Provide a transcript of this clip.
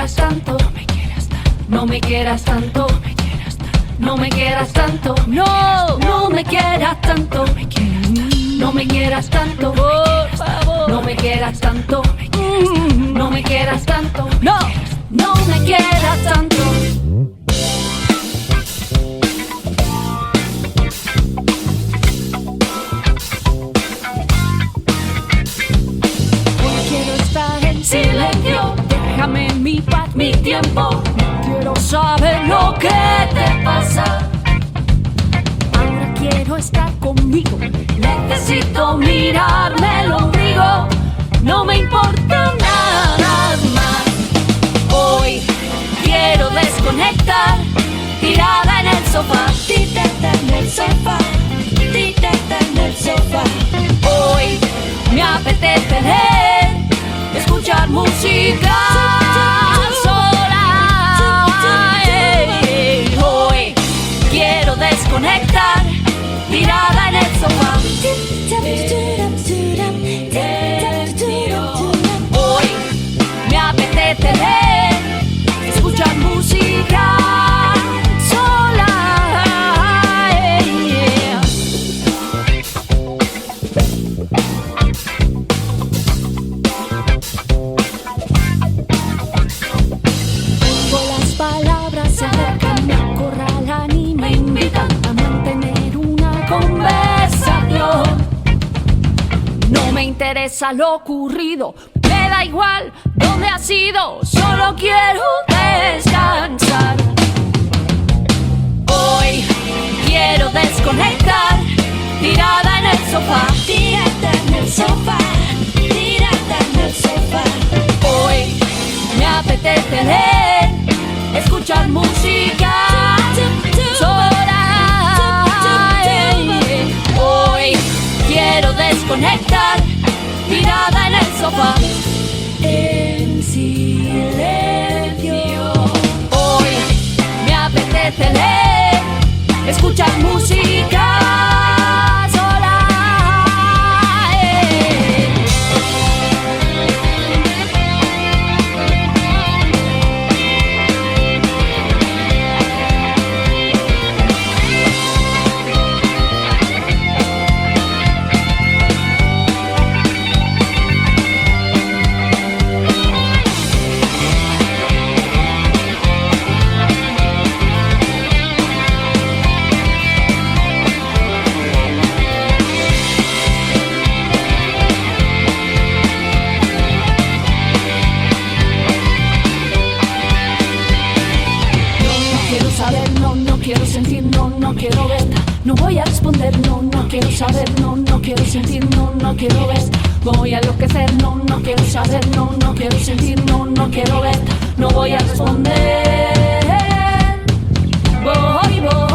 quieras tanto, no me quieras tanto, no me quieras tanto, no me quieras tanto, no, no me quieras tanto, no me quieras tanto, por favor, no me quieras tanto, no me quieras tanto, no, no me quieras tanto. Hoy quiero estar en silencio, déjame mi paz, mi tiempo. Quiero saber lo que te pasa. Ahora quiero estar conmigo. Necesito mirarme el ombligo. No me importa nada más. Hoy quiero desconectar, tirada en el sofá, tirada en el sofá, tirada en el sofá. Hoy me apetece leer, escuchar música sola. Hoy quiero desconectar, tirada en el sofá. Hoy me apetece leer, escuchar música sola. Las palabras se acercan, me acorralan y me invitan a mantener una conversación. No me interesa lo ocurrido, me da igual dónde ha sido, solo quiero descansar. Hoy quiero desconectar, tirada en el sofá, tirada en el sofá, tirada en el sofá. Hoy me apetece leer, escuchar música sola. Hoy quiero desconectar, tirada en el sofá, en silencio. Hoy me apetece leer, escuchar música sola. Quiero sentir, no, no quiero ver. No voy a responder, no, no quiero saber. No, no quiero sentir, no, no quiero ver. Voy a enloquecer, no, no quiero saber. No, no quiero sentir, no, no quiero ver. No voy a responder. Voy, voy.